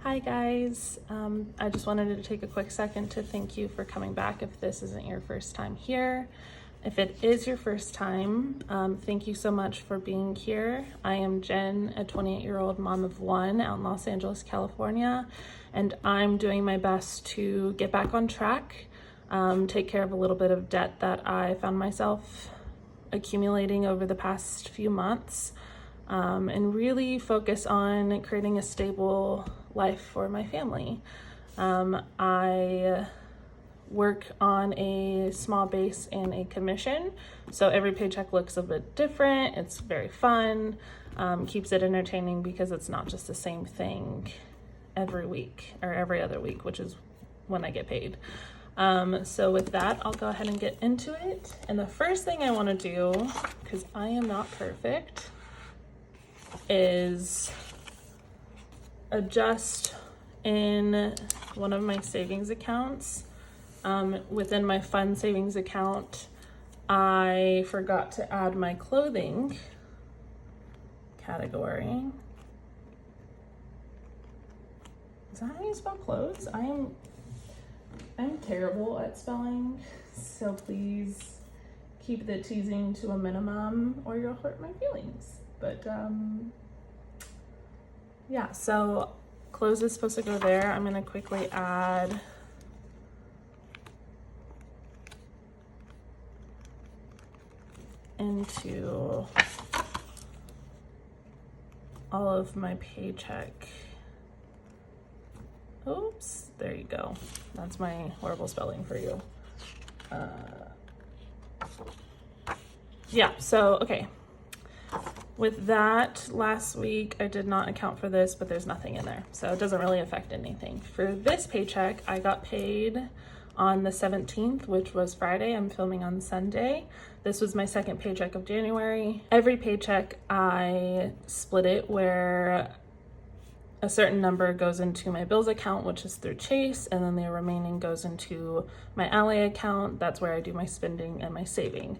Hi guys, I just wanted to take a quick second to thank you for coming back if this isn't your first time here. If it is your first time, thank you so much for being here. I am Jen, a 28-year-old mom of one out in Los Angeles, California, and I'm doing my best to get back on track, take care of a little bit of debt that I found myself accumulating over the past few months, and really focus on creating a stable life for my family. I work on a small base and a commission, so every paycheck looks a bit different. It's very fun, keeps it entertaining because it's not just the same thing every week or every other week, which is when I get paid. So with that, I'll go ahead and get into it. And the first thing I want to do, because I am not perfect, is adjust in one of my savings accounts. Within my fund savings account, I forgot to add my clothing category. Is that how you spell clothes? I'm terrible at spelling, so please keep the teasing to a minimum or you'll hurt my feelings. But yeah, so clothes is supposed to go there. I'm gonna quickly add into all of my paycheck. Oops, there you go. That's my horrible spelling for you. Yeah, so, okay. With that, last week I did not account for this, but there's nothing in there, so it doesn't really affect anything. For this paycheck, I got paid on the 17th, which was Friday. I'm filming on Sunday. This was my second paycheck of January. Every paycheck I split it where a certain number goes into my bills account, which is through Chase, and then the remaining goes into my Ally account. That's where I do my spending and my saving.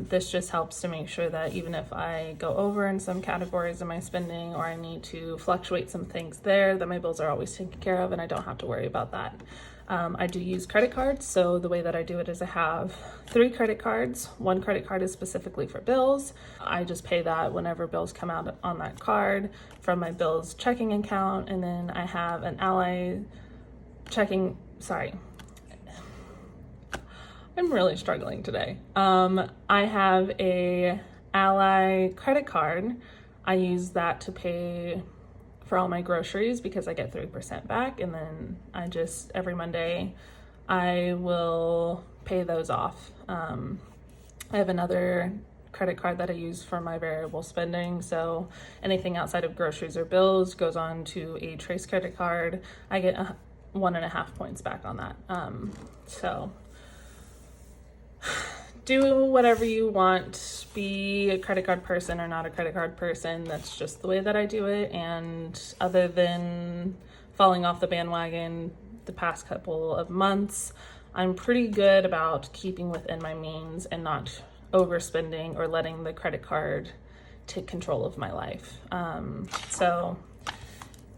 This just helps to make sure that even if I go over in some categories of my spending or I need to fluctuate some things there, that my bills are always taken care of and I don't have to worry about that. I do use credit cards, so the way that I do it is I have 3 credit cards. One credit card is specifically for bills. I just pay that whenever bills come out on that card from my bills checking account, and then I have an Ally checking, I'm really struggling today. I have a Ally credit card. I use that to pay for all my groceries because I get 3% back, and then I just every Monday I will pay those off. I have another credit card that I use for my variable spending, so anything outside of groceries or bills goes on to a Trace credit card. I get 1.5 points back on that. So do whatever you want, be a credit card person or not a credit card person. That's just the way that I do it. And other than falling off the bandwagon the past couple of months, I'm pretty good about keeping within my means and not overspending or letting the credit card take control of my life. So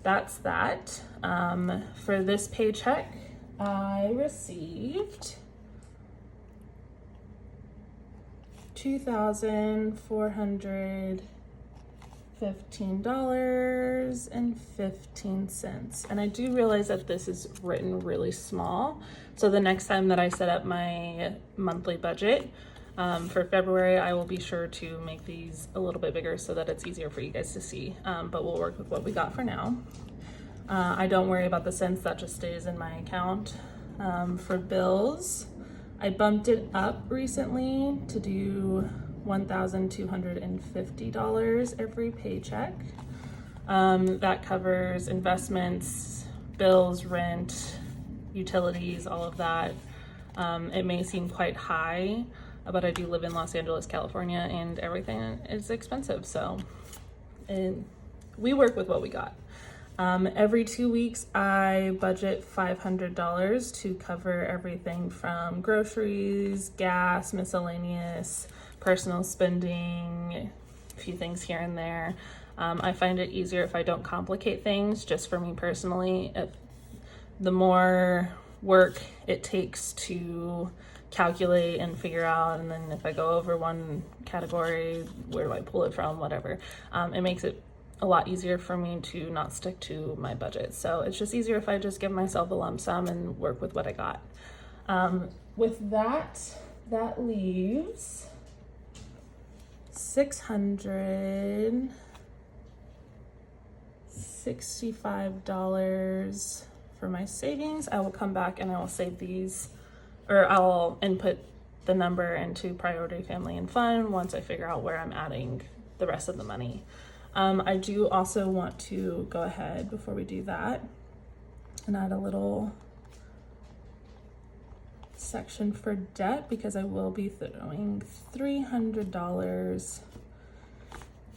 that's that. For this paycheck, I received $2,415.15. And I do realize that this is written really small. So the next time that I set up my monthly budget for February, I will be sure to make these a little bit bigger so that it's easier for you guys to see. But we'll work with what we got for now. I don't worry about the cents, that just stays in my account. For bills, I bumped it up recently to do $1,250 every paycheck. That covers investments, bills, rent, utilities, all of that. It may seem quite high, but I do live in Los Angeles, California, and everything is expensive, so we work with what we got. Every 2 weeks, I budget $500 to cover everything from groceries, gas, miscellaneous, personal spending, a few things here and there. I find it easier if I don't complicate things, just for me personally. If the more work it takes to calculate and figure out, and then if I go over one category, where do I pull it from, whatever, it makes it a lot easier for me to not stick to my budget. So it's just easier if I just give myself a lump sum and work with what I got. With that leaves $665 for my savings. I will come back and I will save these, or I'll input the number into priority, family, and fun once I figure out where I'm adding the rest of the money. I do also want to go ahead before we do that and add a little section for debt, because I will be throwing $300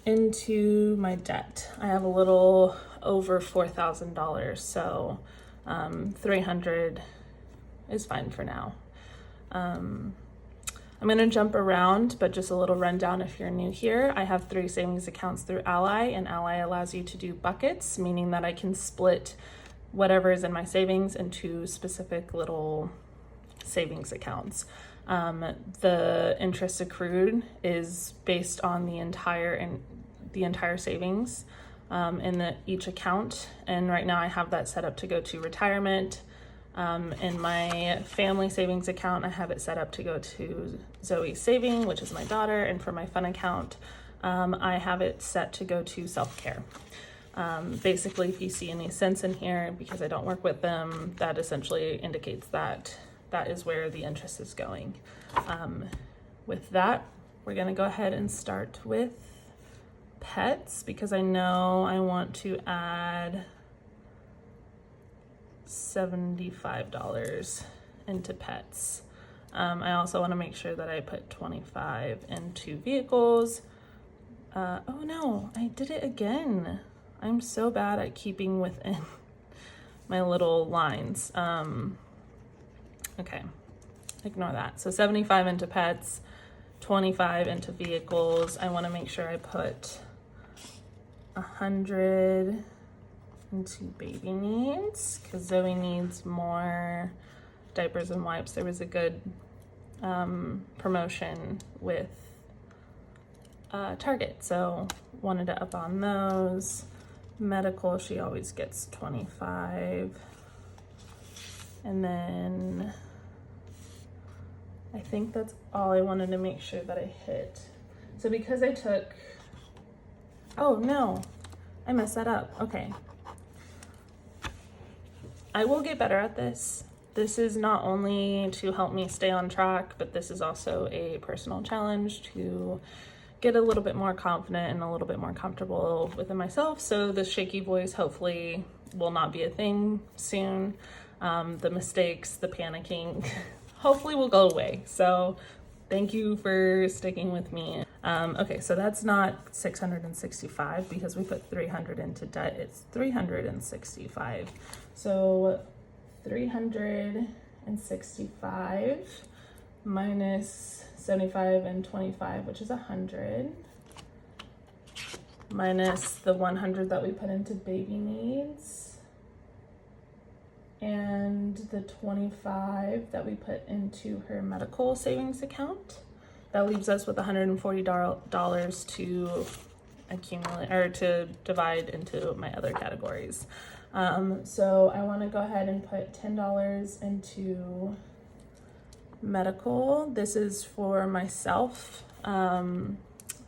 into my debt. I have a little over $4,000, so 300 is fine for now. I'm going to jump around, but just a little rundown if you're new here. I have 3 savings accounts through Ally, and Ally allows you to do buckets, meaning that I can split whatever is in my savings into specific little savings accounts. The interest accrued is based on the entire savings in each account, and right now I have that set up to go to retirement. In my family savings account, I have it set up to go to Zoe's saving, which is my daughter, and for my fun account, I have it set to go to self-care. Basically, if you see any cents in here, because I don't work with them, that essentially indicates that that is where the interest is going. With that, we're gonna go ahead and start with pets, because I know I want to add $75 into pets. I also want to make sure that I put 25 into vehicles. Oh no, I did it again. I'm so bad at keeping within my little lines. Okay, ignore that. So 75 into pets, 25 into vehicles. I want to make sure I put 100 into baby needs, because Zoe needs more diapers and wipes. There was a good promotion with Target, so wanted to up on those. Medical, she always gets 25. And then I think that's all I wanted to make sure that I hit. So because I took, oh no, I messed that up. Okay. I will get better at this. This is not only to help me stay on track, but this is also a personal challenge to get a little bit more confident and a little bit more comfortable within myself. So the shaky voice hopefully will not be a thing soon. The mistakes, the panicking, hopefully will go away. So thank you for sticking with me. Okay, so that's not 665 because we put 300 into debt. It's 365. So 365 minus 75 and 25, which is 100, minus the 100 that we put into baby needs, and the 25 that we put into her medical savings account. That leaves us with $140 to accumulate, or to divide into my other categories. So I want to go ahead and put $10 into medical. This is for myself.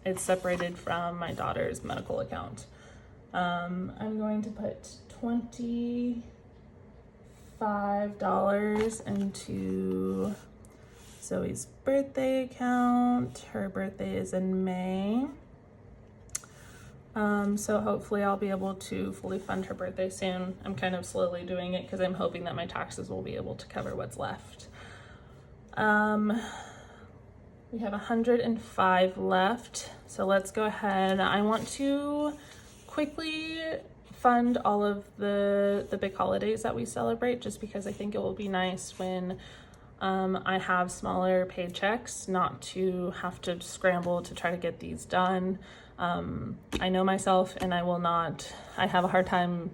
It's separated from my daughter's medical account. I'm going to put $25 into Zoe's birthday account. Her birthday is in May. So hopefully I'll be able to fully fund her birthday soon. I'm kind of slowly doing it because I'm hoping that my taxes will be able to cover what's left. We have 105 left. So let's go ahead. I want to quickly fund all of the big holidays that we celebrate, just because I think it will be nice when I have smaller paychecks not to have to scramble to try to get these done. I know myself, and I have a hard time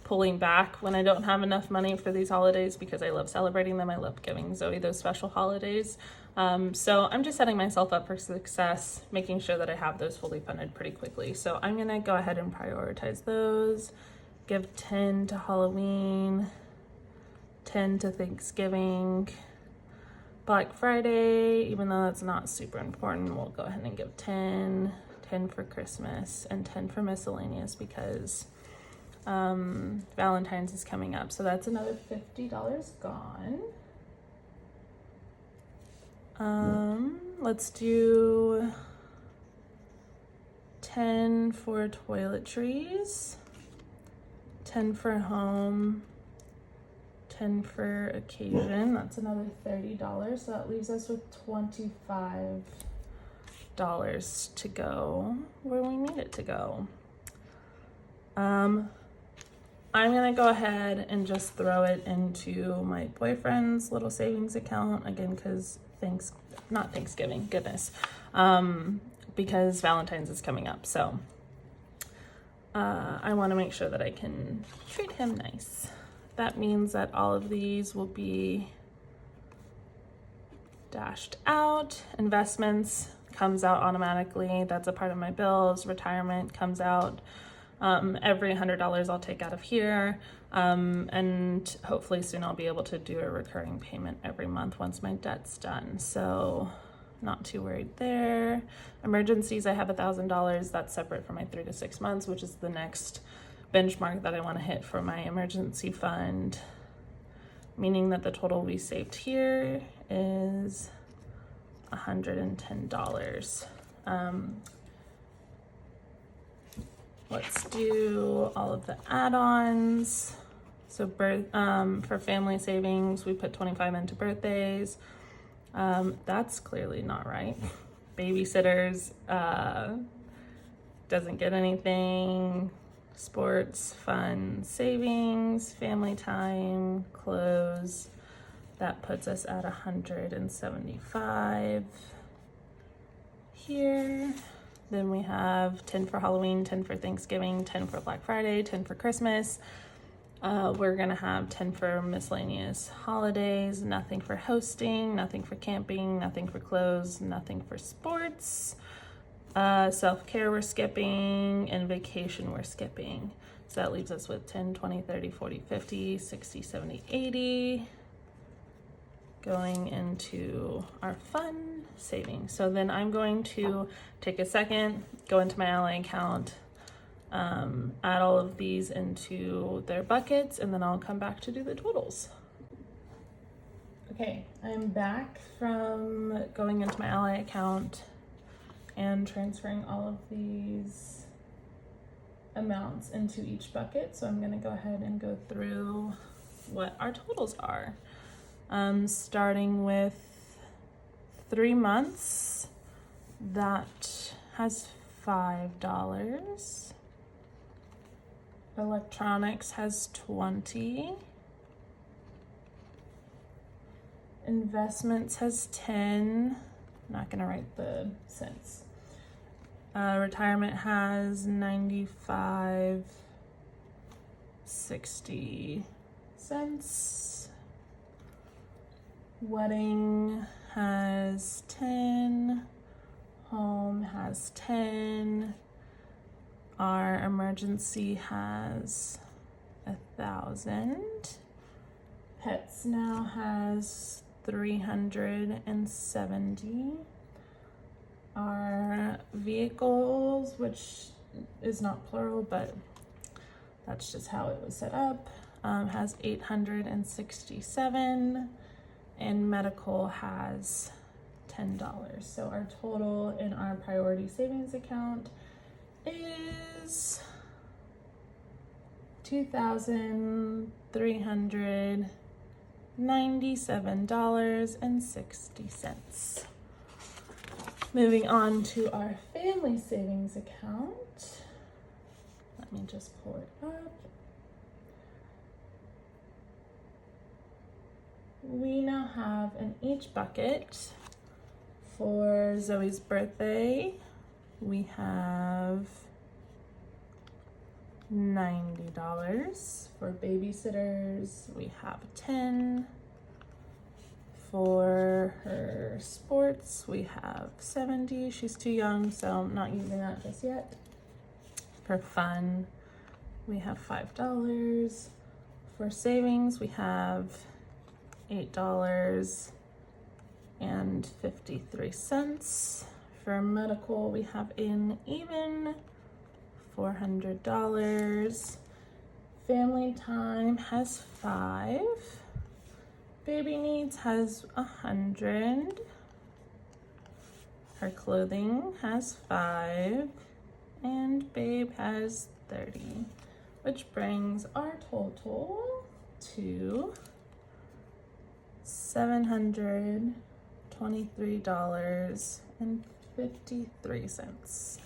pulling back when I don't have enough money for these holidays because I love celebrating them. I love giving Zoe those special holidays. So I'm just setting myself up for success, making sure that I have those fully funded pretty quickly. So I'm gonna go ahead and prioritize those. Give 10 to Halloween, 10 to Thanksgiving, Black Friday, even though that's not super important, we'll go ahead and give 10 for Christmas, and 10 for miscellaneous because Valentine's is coming up. So that's another $50 gone. Let's do 10 for toiletries, 10 for home, 10 for occasion. That's another $30. So that leaves us with $25 to go where we need it to go. I'm gonna go ahead and just throw it into my boyfriend's little savings account again, because not Thanksgiving, goodness, because Valentine's is coming up. So I want to make sure that I can treat him nice. That means that all of these will be dashed out. Investments comes out automatically. That's a part of my bills. Retirement comes out. Every $100 I'll take out of here. And hopefully soon I'll be able to do a recurring payment every month once my debt's done. So not too worried there. Emergencies, I have $1,000. That's separate from my 3 to 6 months, which is the next benchmark that I want to hit for my emergency fund, meaning that the total we saved here is $110. Let's do all of the add-ons. So for family savings, we put 25 into birthdays. That's clearly not right. Babysitters doesn't get anything. Sports, fun, savings, family time, clothes. That puts us at 175 here. Then we have 10 for Halloween, 10 for Thanksgiving, 10 for Black Friday, 10 for Christmas. We're gonna have 10 for miscellaneous holidays, nothing for hosting, nothing for camping, nothing for clothes, nothing for sports. Self-care we're skipping, and vacation we're skipping. So that leaves us with 10, 20, 30, 40, 50, 60, 70, 80 going into our fun savings. So then I'm going to take a second, go into my Ally account, add all of these into their buckets, and then I'll come back to do the totals. Okay, I'm back from going into my Ally account and transferring all of these amounts into each bucket. So I'm gonna go ahead and go through what our totals are. Starting with 3 months, that has $5. Electronics has 20. Investments has 10. I'm not gonna write the cents. Retirement has 95.60 cents. Wedding has 10. Home has 10. Our emergency has 1,000. Pets now has 370. Our vehicles, which is not plural, but that's just how it was set up, has 867, and medical has $10. So our total in our priority savings account is $2,397.60. Moving on to our family savings account. Let me just pull it up. We now have in each bucket for Zoe's birthday we have $90. For babysitters, we have $10. For her sports, we have $70. She's too young, so I'm not using that just yet. For fun, we have $5. For savings, we have $8.53. For medical, we have an even $400. Family time has 5. Baby needs has 100. Her clothing has 5. And babe has 30, which brings our total to $723.53.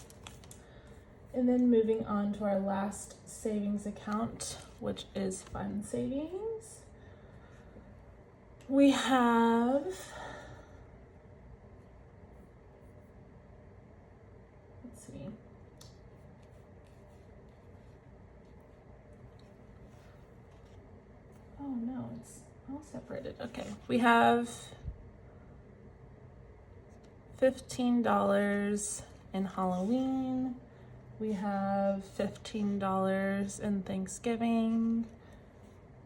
And then moving on to our last savings account, which is fund savings. We have oh no, it's all separated. Okay, we have $15 in Halloween. We have $15 in Thanksgiving.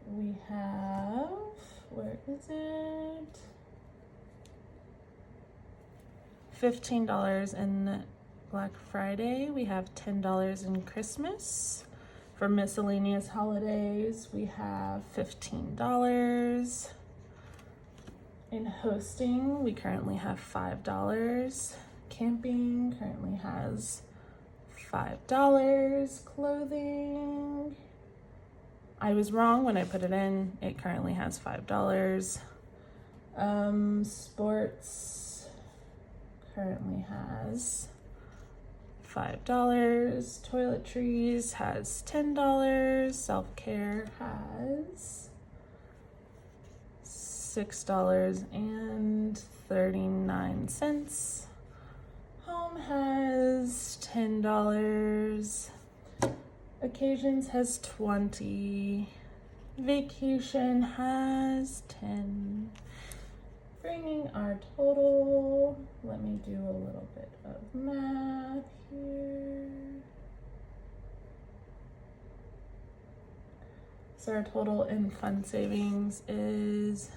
We have, where is it? $15 in Black Friday. We have $10 in Christmas. For miscellaneous holidays, we have $15. In hosting, we currently have $5. Camping currently has $5. Clothing, I was wrong when I put it in. It currently has $5. Sports currently has $5. Toiletries has $10. Self-care has $6.39. Home has $10. Occasions has 20. Vacation has 10. Bringing our total, let me do a little bit of math here. So our total in fund savings is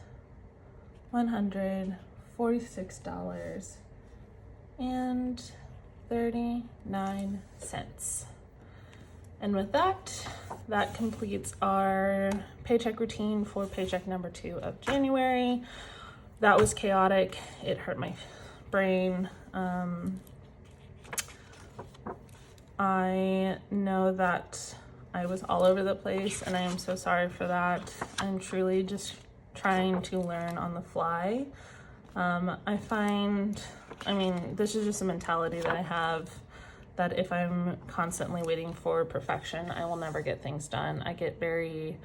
$146.39. And with that, that completes our paycheck routine for paycheck number 2 of January. That was chaotic. It hurt my brain. I know that I was all over the place, and I am so sorry for that. I'm truly just trying to learn on the fly. I find, this is just a mentality that I have, that if I'm constantly waiting for perfection, I will never get things done. I get very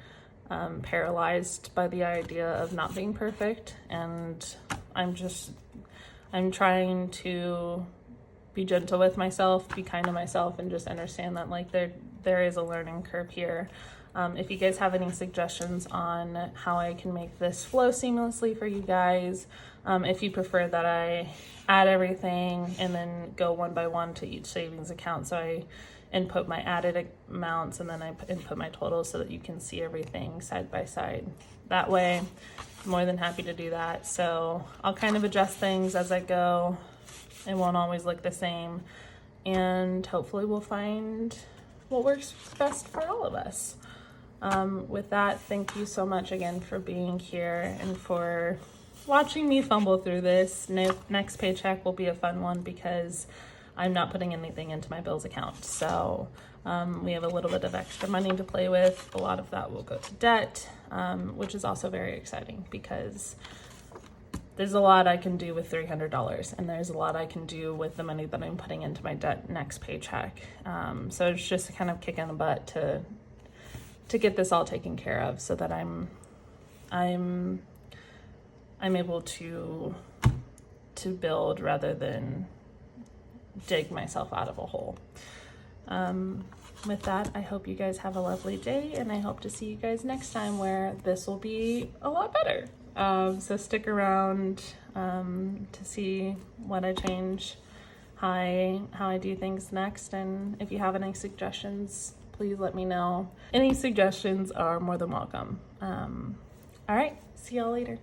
paralyzed by the idea of not being perfect, and I'm trying to be gentle with myself, be kind to myself, and just understand that there is a learning curve here. If you guys have any suggestions on how I can make this flow seamlessly for you guys, if you prefer that I add everything and then go one by one to each savings account, so I input my added amounts and then I input my totals so that you can see everything side by side. That way, I'm more than happy to do that. So I'll kind of adjust things as I go. It won't always look the same, and hopefully we'll find what works best for all of us. With that, thank you so much again for being here and for watching me fumble through this. Next paycheck will be a fun one because I'm not putting anything into my bills account. So we have a little bit of extra money to play with. A lot of that will go to debt, which is also very exciting because there's a lot I can do with $300, and there's a lot I can do with the money that I'm putting into my debt next paycheck. So it's just a kind of kick in the butt to get this all taken care of, so that I'm able to build rather than dig myself out of a hole. With that, I hope you guys have a lovely day, and I hope to see you guys next time where this will be a lot better. So stick around to see what I change, how I do things next, and if you have any suggestions, please let me know. Any suggestions are more than welcome. All right, see y'all later.